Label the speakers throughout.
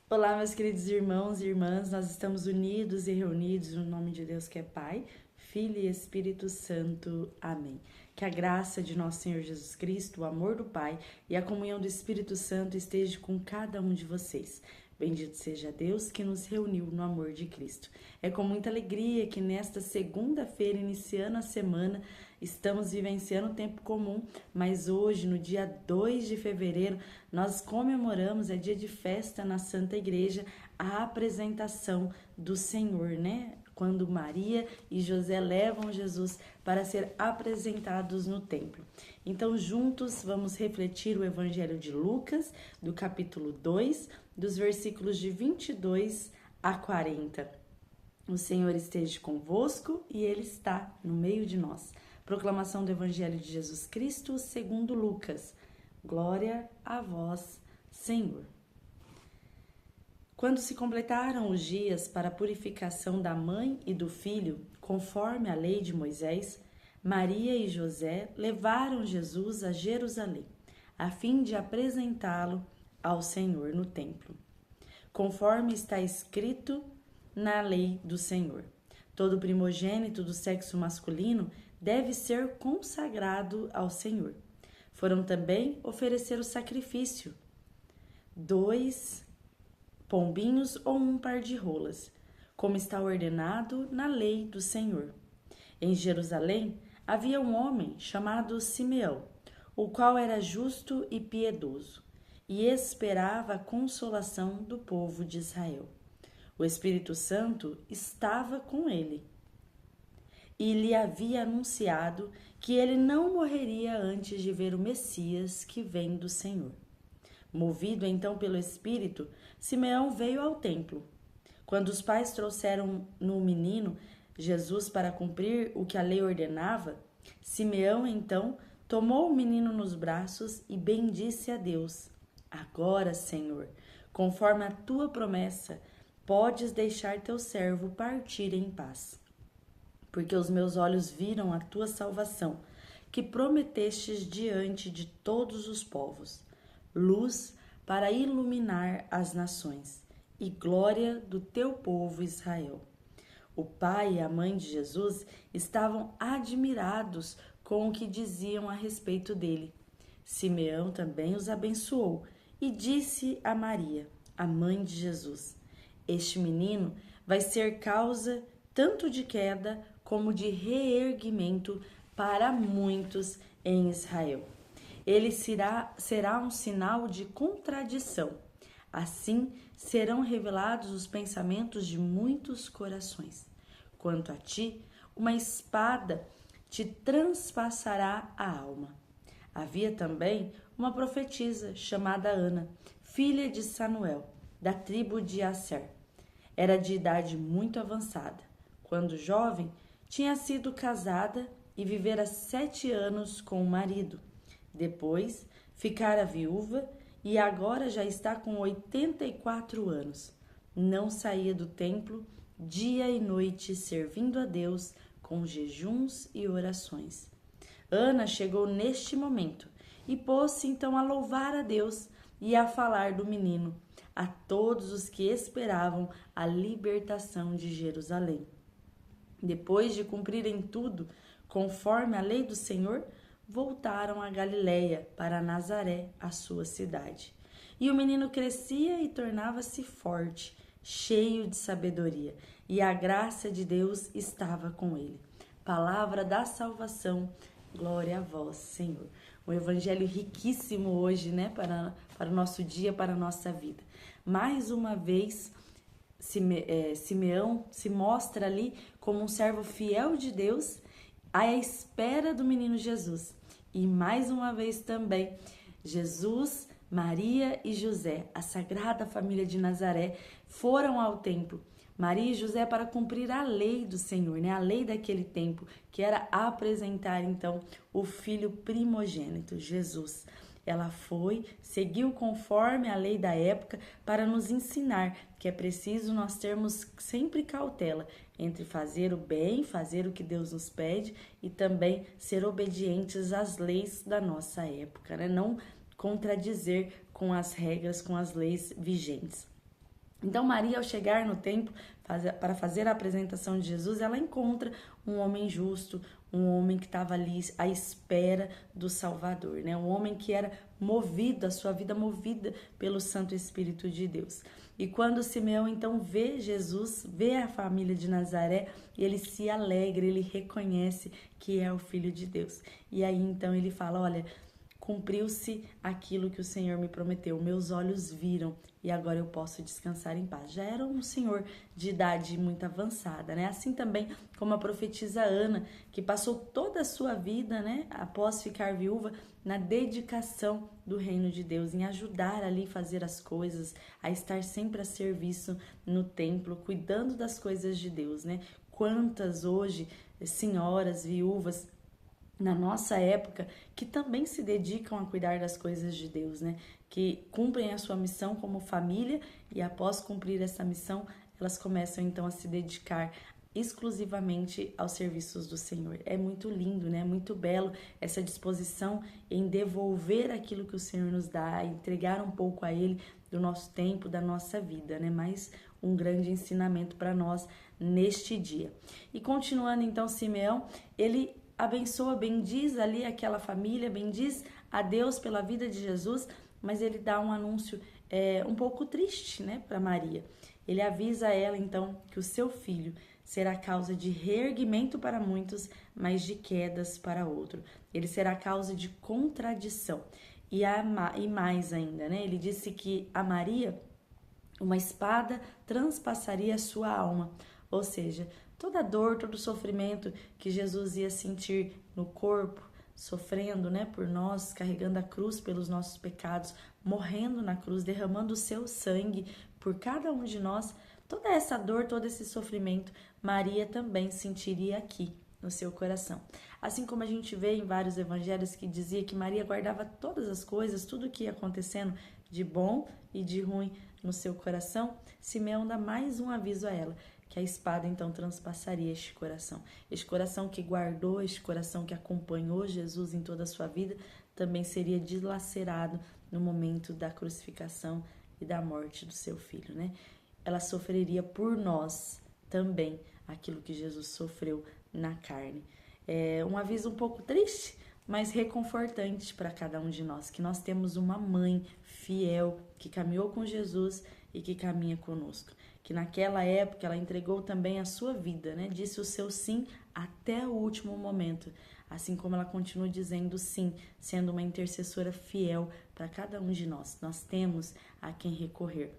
Speaker 1: Olá, meus queridos irmãos e irmãs, nós estamos unidos e reunidos no nome de Deus que é Pai, Filho e Espírito Santo. Amém. Que a graça de nosso Senhor Jesus Cristo, o amor do Pai e a comunhão do Espírito Santo esteja com cada um de vocês. Bendito seja Deus que nos reuniu no amor de Cristo. É com muita alegria que nesta segunda-feira, iniciando a semana, estamos vivenciando o tempo comum, mas hoje, no dia 2 de fevereiro, nós comemoramos, é dia de festa na Santa Igreja, a apresentação do Senhor, né? Quando Maria e José levam Jesus para ser apresentados no templo. Então, juntos, vamos refletir o Evangelho de Lucas, do capítulo 2, dos versículos de 22 a 40. O Senhor esteja convosco e Ele está no meio de nós. Proclamação do Evangelho de Jesus Cristo segundo Lucas. Glória a vós, Senhor. Quando se completaram os dias para a purificação da mãe e do filho, conforme a lei de Moisés, Maria e José levaram Jesus a Jerusalém, a fim de apresentá-lo ao Senhor no templo. Conforme está escrito na lei do Senhor, todo primogênito do sexo masculino deve ser consagrado ao Senhor. Foram também oferecer o sacrifício, 2 pombinhos ou um par de rolas, como está ordenado na lei do Senhor. Em Jerusalém havia um homem chamado Simeão, o qual era justo e piedoso, e esperava a consolação do povo de Israel. O Espírito Santo estava com ele, e lhe havia anunciado que ele não morreria antes de ver o Messias que vem do Senhor. Movido então pelo Espírito, Simeão veio ao templo. Quando os pais trouxeram no menino Jesus para cumprir o que a lei ordenava, Simeão então tomou o menino nos braços e bendisse a Deus. Agora, Senhor, conforme a tua promessa, podes deixar teu servo partir em paz. Porque os meus olhos viram a tua salvação, que prometestes diante de todos os povos, luz para iluminar as nações e glória do teu povo Israel. O pai e a mãe de Jesus estavam admirados com o que diziam a respeito dele. Simeão também os abençoou e disse a Maria, a mãe de Jesus: este menino vai ser causa tanto de queda como de reerguimento para muitos em Israel. Ele será um sinal de contradição. Assim serão revelados os pensamentos de muitos corações. Quanto a ti, uma espada te transpassará a alma. Havia também uma profetisa chamada Ana, filha de Samuel, da tribo de Asser. Era de idade muito avançada. Quando jovem, tinha sido casada e vivera 7 anos com o marido. Depois, ficara viúva e agora já está com 84 anos. Não saía do templo dia e noite, servindo a Deus com jejuns e orações. Ana chegou neste momento e pôs-se então a louvar a Deus e a falar do menino a todos os que esperavam a libertação de Jerusalém. Depois de cumprirem tudo, conforme a lei do Senhor, voltaram a Galiléia, para Nazaré, a sua cidade. E o menino crescia e tornava-se forte, cheio de sabedoria, e a graça de Deus estava com ele. Palavra da salvação, glória a vós, Senhor. Um evangelho riquíssimo hoje, né, para o nosso dia, para a nossa vida. Mais uma vez, Simeão se mostra ali como um servo fiel de Deus à espera do menino Jesus. E mais uma vez também, Jesus, Maria e José, a Sagrada Família de Nazaré, foram ao templo. Maria e José para cumprir a lei do Senhor, né? A lei daquele tempo, que era apresentar então o filho primogênito, Jesus. Ela foi, seguiu conforme a lei da época para nos ensinar que é preciso nós termos sempre cautela entre fazer o bem, fazer o que Deus nos pede e também ser obedientes às leis da nossa época, né? Não contradizer com as regras, com as leis vigentes. Então Maria, ao chegar no templo para fazer a apresentação de Jesus, ela encontra um homem justo, um homem que estava ali à espera do Salvador, né? Um homem que era movido, a sua vida movida pelo Santo Espírito de Deus. E quando Simeão então vê Jesus, vê a família de Nazaré, ele se alegra, ele reconhece que é o Filho de Deus. E aí então ele fala, olha, cumpriu-se aquilo que o Senhor me prometeu, meus olhos viram e agora eu posso descansar em paz. Já era um senhor de idade muito avançada, né? Assim também como a profetisa Ana, que passou toda a sua vida, né, após ficar viúva, na dedicação do reino de Deus, em ajudar ali a fazer as coisas, a estar sempre a serviço no templo, cuidando das coisas de Deus, né? Quantas hoje senhoras viúvas na nossa época, que também se dedicam a cuidar das coisas de Deus, né? Que cumprem a sua missão como família e após cumprir essa missão, elas começam então a se dedicar exclusivamente aos serviços do Senhor. É muito lindo, né? É muito belo essa disposição em devolver aquilo que o Senhor nos dá, entregar um pouco a Ele do nosso tempo, da nossa vida, né? Mais um grande ensinamento para nós neste dia. E continuando então, Simeão, ele abençoa, bendiz ali aquela família, bendiz a Deus pela vida de Jesus, mas ele dá um anúncio um pouco triste, né, para Maria. Ele avisa a ela, então, que o seu filho será causa de reerguimento para muitos, mas de quedas para outro. Ele será causa de contradição. E mais ainda, né, ele disse que a Maria, uma espada transpassaria a sua alma, ou seja, toda a dor, todo o sofrimento que Jesus ia sentir no corpo, sofrendo, né, por nós, carregando a cruz pelos nossos pecados, morrendo na cruz, derramando o seu sangue por cada um de nós, toda essa dor, todo esse sofrimento, Maria também sentiria aqui no seu coração. Assim como a gente vê em vários evangelhos que dizia que Maria guardava todas as coisas, tudo o que ia acontecendo de bom e de ruim no seu coração, Simeão dá mais um aviso a ela, que a espada então transpassaria este coração que guardou, este coração que acompanhou Jesus em toda a sua vida, também seria dilacerado no momento da crucificação e da morte do seu filho, né? Ela sofreria por nós também aquilo que Jesus sofreu na carne. É um aviso um pouco triste, mas reconfortante para cada um de nós, que nós temos uma mãe fiel que caminhou com Jesus e que caminha conosco. Que naquela época ela entregou também a sua vida, né? Disse o seu sim até o último momento, assim como ela continua dizendo sim, sendo uma intercessora fiel para cada um de nós. Nós temos a quem recorrer.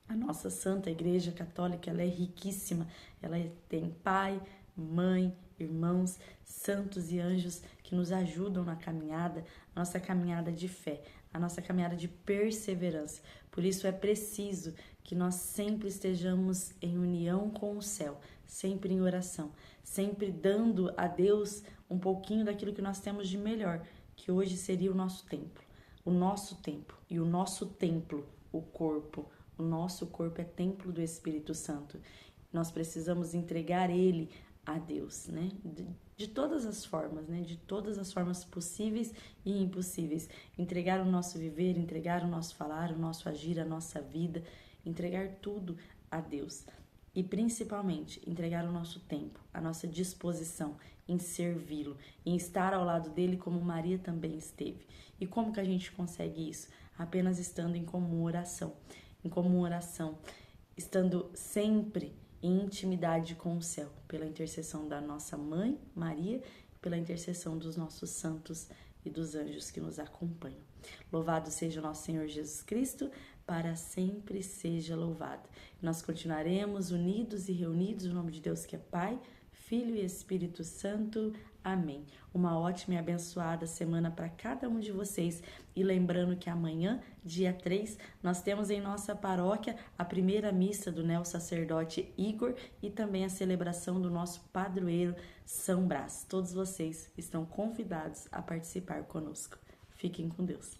Speaker 1: A nossa Santa Igreja Católica, ela é riquíssima, ela tem pai, mãe, irmãos, santos e anjos que nos ajudam na caminhada, nossa caminhada de fé, a nossa caminhada de perseverança. Por isso é preciso que nós sempre estejamos em união com o céu, sempre em oração, sempre dando a Deus um pouquinho daquilo que nós temos de melhor, que hoje seria o nosso templo e o nosso templo, o corpo. O nosso corpo é templo do Espírito Santo. Nós precisamos entregar ele a Deus, né? De todas as formas, né? De todas as formas possíveis e impossíveis. Entregar o nosso viver, entregar o nosso falar, o nosso agir, a nossa vida, entregar tudo a Deus. E principalmente, entregar o nosso tempo, a nossa disposição em servi-lo, em estar ao lado dele como Maria também esteve. E como que a gente consegue isso? Apenas estando em comum oração. Em comum oração, estando sempre em intimidade com o céu, pela intercessão da nossa mãe, Maria, pela intercessão dos nossos santos e dos anjos que nos acompanham. Louvado seja o nosso Senhor Jesus Cristo, para sempre seja louvado. Nós continuaremos unidos e reunidos no nome de Deus que é Pai, Filho e Espírito Santo. Amém. Uma ótima e abençoada semana para cada um de vocês. E lembrando que amanhã, dia 3, nós temos em nossa paróquia a primeira missa do neo-sacerdote Igor e também a celebração do nosso padroeiro São Brás. Todos vocês estão convidados a participar conosco. Fiquem com Deus.